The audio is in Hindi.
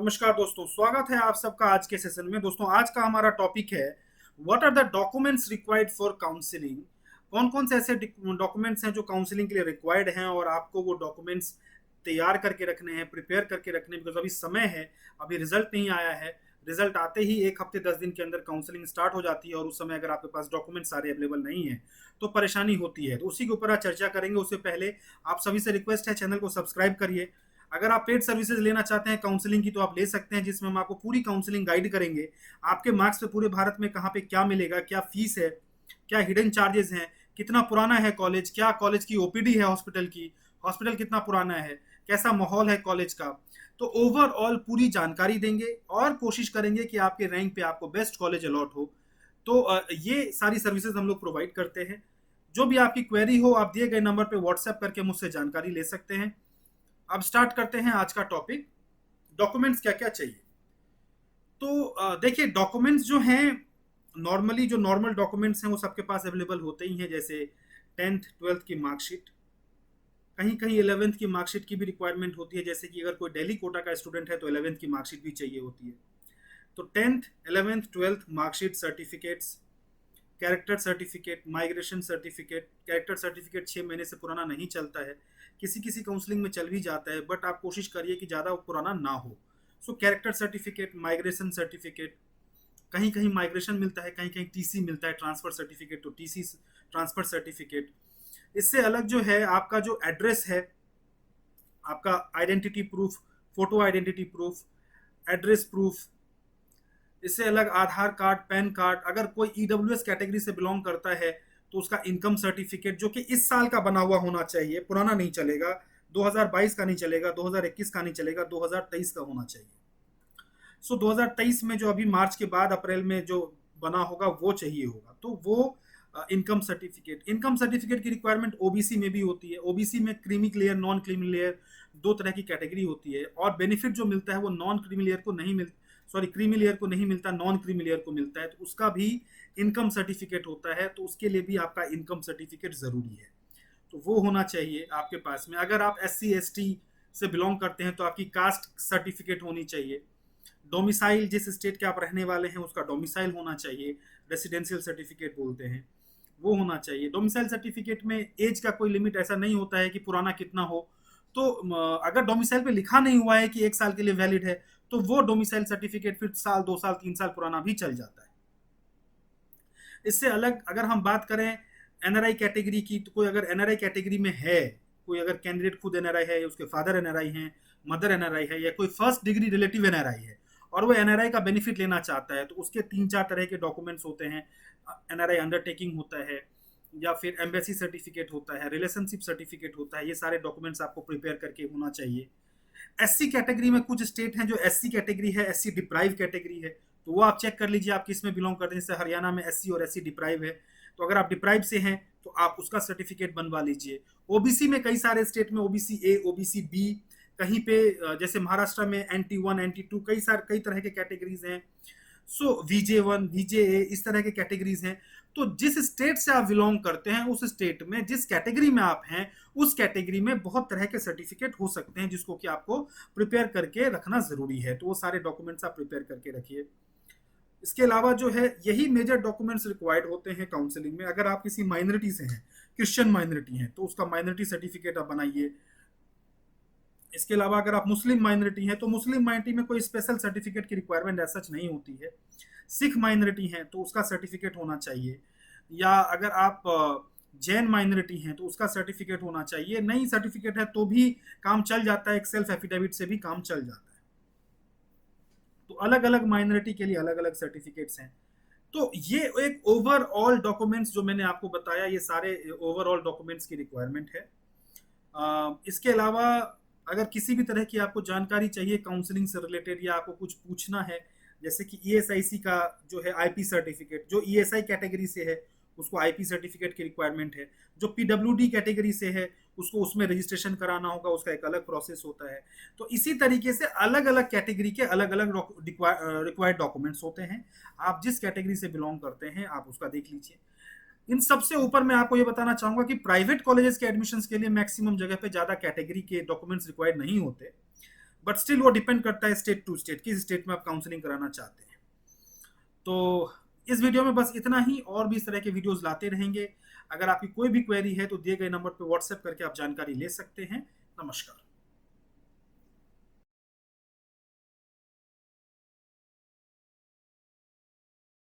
नमस्कार दोस्तों, स्वागत है आप सबका आज के सेशन में। दोस्तों, आज का हमारा टॉपिक है what are the documents required for counselling. कौन कौन से ऐसे डॉक्यूमेंट्स हैं जो काउंसलिंग के लिए रिक्वायर्ड हैं और आपको वो डॉक्यूमेंट्स तैयार करके रखने हैं, प्रिपेयर करके रखने हैं, बिकॉज अभी समय है, अभी रिजल्ट नहीं आया है। रिजल्ट आते ही 1 हफ्ते 10 दिन के अंदर काउंसलिंग स्टार्ट हो जाती है और उस समय अगर आपके पास डॉक्यूमेंट सारे अवेलेबल नहीं है तो परेशानी होती है। तो उसी के ऊपर आज चर्चा करेंगे। उससे पहले आप सभी से रिक्वेस्ट है, चैनल को सब्सक्राइब करिए। अगर आप पेड सर्विसेज लेना चाहते हैं काउंसलिंग की तो आप ले सकते हैं, जिसमें हम आपको पूरी काउंसलिंग गाइड करेंगे। आपके मार्क्स पे पूरे भारत में कहाँ पे क्या मिलेगा, क्या फीस है, क्या हिडन चार्जेस हैं, कितना पुराना है कॉलेज, क्या कॉलेज की ओपीडी है हॉस्पिटल की, हॉस्पिटल कितना पुराना है, कैसा माहौल है कॉलेज का। तो ओवरऑल पूरी जानकारी देंगे और कोशिश करेंगे कि आपके रैंक पे आपको बेस्ट कॉलेज अलॉट हो। तो ये सारी सर्विसेज हम लोग प्रोवाइड करते हैं। जो भी आपकी क्वेरी हो आप दिए गए नंबर पे व्हाट्सएप करके मुझसे जानकारी ले सकते हैं। अब स्टार्ट करते हैं आज का टॉपिक, डॉक्यूमेंट्स क्या क्या चाहिए। तो देखिए, डॉक्यूमेंट्स जो हैं नॉर्मली, जो नॉर्मल डॉक्यूमेंट्स हैं वो सबके पास अवेलेबल होते ही हैं, जैसे 10th 12th की मार्कशीट, कहीं कहीं 11th की मार्कशीट की भी रिक्वायरमेंट होती है। जैसे कि अगर कोई दिल्ली कोटा का स्टूडेंट है तो 11th की मार्कशीट भी चाहिए होती है। तो 10th 11th 12th marksheet, certificates, character certificate, migration certificate. Character certificate 6 महीने से पुराना नहीं चलता है, किसी किसी काउंसलिंग में चल भी जाता है, बट आप कोशिश करिए कि ज़्यादा पुराना ना हो। सो कैरेक्टर सर्टिफिकेट, माइग्रेशन सर्टिफिकेट, कहीं कहीं माइग्रेशन मिलता है, कहीं कहीं टीसी मिलता है, ट्रांसफर सर्टिफिकेट, तो टीसी ट्रांसफर सर्टिफिकेट। इससे अलग जो है आपका जो एड्रेस है, आपका identity proof, photo identity proof, address proof. इससे अलग आधार कार्ड, पैन कार्ड। अगर कोई ईडब्ल्यूएस कैटेगरी से बिलोंग करता है तो उसका इनकम सर्टिफिकेट, जो कि इस साल का बना हुआ होना चाहिए, पुराना नहीं चलेगा, 2022 का नहीं चलेगा, 2021 का नहीं चलेगा, 2023 का होना चाहिए। सो 2023 में जो अभी मार्च के बाद अप्रैल में जो बना होगा वो चाहिए होगा। तो वो इनकम सर्टिफिकेट की रिक्वायरमेंट ओबीसी में भी होती है। ओबीसी में creamy clear, non creamy layer, दो तरह की कैटेगरी होती है। और बेनिफिट जो मिलता है वो नॉन क्रीमी लेयर को नहीं मिलता, सॉरी क्रीमी लेयर को नहीं मिलता, नॉन क्रीमी लेयर को मिलता है। तो उसका भी इनकम सर्टिफिकेट होता है, तो उसके लिए भी आपका इनकम सर्टिफिकेट जरूरी है। तो वो होना चाहिए आपके पास में। अगर आप SC ST से बिलोंग करते हैं तो आपकी कास्ट सर्टिफिकेट होनी चाहिए। डोमिसाइल, जिस स्टेट के आप रहने वाले हैं उसका डोमिसाइल होना चाहिए, रेसिडेंशियल सर्टिफिकेट बोलते हैं, वो होना चाहिए। डोमिसाइल सर्टिफिकेट में एज का कोई लिमिट ऐसा नहीं होता है कि पुराना कितना हो। तो अगर डोमिसाइल पे लिखा नहीं हुआ है कि 1 साल के लिए वैलिड है तो वो डोमिसाइल सर्टिफिकेट फिर साल 2 साल 3 साल पुराना भी चल जाता है। इससे अलग अगर हम बात करें एनआरआई कैटेगरी की, तो कोई अगर एनआरआई कैटेगरी में है, कोई अगर कैंडिडेट खुद एनआरआई है, उसके फादर एनआरआई हैं, मदर एनआरआई है, या कोई फर्स्ट डिग्री रिलेटिव एनआरआई है और वो एनआरआई का बेनिफिट लेना चाहता है, तो उसके 3 4 तरह के डॉक्यूमेंट्स होते हैं। एनआरआई अंडरटेकिंग होता है, या फिर एम्बेसी सर्टिफिकेट होता है, रिलेशनशिप सर्टिफिकेट होता है। ये सारे डॉक्यूमेंट्स आपको प्रिपेयर करके होना चाहिए। SC कैटेगरी में कुछ स्टेट हैं जो SC कैटेगरी है, SC डिप्राइव कैटेगरी है, तो वो आप चेक कर लीजिए आप किस में बिलोंग करते हैं। जैसे हरियाणा में SC और SC डिप्राइव है, तो अगर आप डिप्राइव से हैं तो आप उसका सर्टिफिकेट बनवा लीजिए। ओबीसी में कई सारे स्टेट में OBC A, OBC B, कहीं पे जैसे महाराष्ट्र में NT1 NT2, कई तरह के कैटेगरीज हैं। सो VJ1 VJA इस तरह के कैटेगरीज हैं। तो जिस स्टेट से आप बिलोंग करते हैं उस स्टेट में जिस कैटेगरी में आप हैं उस कैटेगरी में बहुत तरह के सर्टिफिकेट हो सकते हैं, जिसको कि आपको प्रिपेयर करके रखना जरूरी है। तो वो सारे डॉक्यूमेंट्स आप प्रिपेयर करके रखिए। इसके अलावा जो है यही मेजर डॉक्यूमेंट्स रिक्वायर्ड होते हैं काउंसलिंग में। अगर आप किसी माइनॉरिटी से हैं, क्रिश्चियन माइनॉरिटी हैं, तो उसका माइनॉरिटी सर्टिफिकेट आप बनाइए। इसके अलावा अगर आप मुस्लिम माइनॉरिटी हैं तो मुस्लिम माइनॉरिटी में कोई स्पेशल सर्टिफिकेट की रिक्वायरमेंट ऐसा नहीं होती है। सिख माइनॉरिटी हैं तो उसका सर्टिफिकेट होना चाहिए, या अगर आप जैन माइनॉरिटी हैं तो उसका सर्टिफिकेट होना चाहिए। नहीं सर्टिफिकेट है तो भी काम चल जाता है, एक सेल्फ एफिडेविट से भी काम चल जाता है। तो अलग अलग माइनॉरिटी के लिए अलग अलग सर्टिफिकेट्स हैं। तो ये एक ओवरऑल डॉक्यूमेंट्स जो मैंने आपको बताया, ये सारे ओवरऑल डॉक्यूमेंट्स की रिक्वायरमेंट है। इसके अलावा अगर किसी भी तरह की आपको जानकारी चाहिए काउंसलिंग से रिलेटेड, या आपको कुछ पूछना है, जैसे कि ESIC का जो है IP सर्टिफिकेट, जो ESI कैटेगरी से है उसको IP सर्टिफिकेट की रिक्वायरमेंट है। जो PWD कैटेगरी से है उसको उसमें रजिस्ट्रेशन कराना होगा, उसका एक अलग प्रोसेस होता है। तो इसी तरीके से अलग अलग कैटेगरी के अलग अलग रिक्वायर्ड डॉक्यूमेंट्स होते हैं। आप जिस कैटेगरी से बिलोंग करते हैं आप उसका देख लीजिए। इन सबसे ऊपर मैं आपको ये बताना चाहूंगा कि प्राइवेट कॉलेजेस के एडमिशन्स के लिए मैक्सिमम जगह पे ज्यादा कैटेगरी के डॉक्यूमेंट्स रिक्वायर्ड नहीं होते, बट स्टिल वो डिपेंड करता है स्टेट टू स्टेट, किस स्टेट में आप काउंसलिंग कराना चाहते हैं। तो इस वीडियो में बस इतना ही, और भी इस तरह के वीडियोस लाते रहेंगे। अगर आपकी कोई भी क्वेरी है तो दिए गए नंबर पर व्हाट्सएप करके आप जानकारी ले सकते हैं। नमस्कार।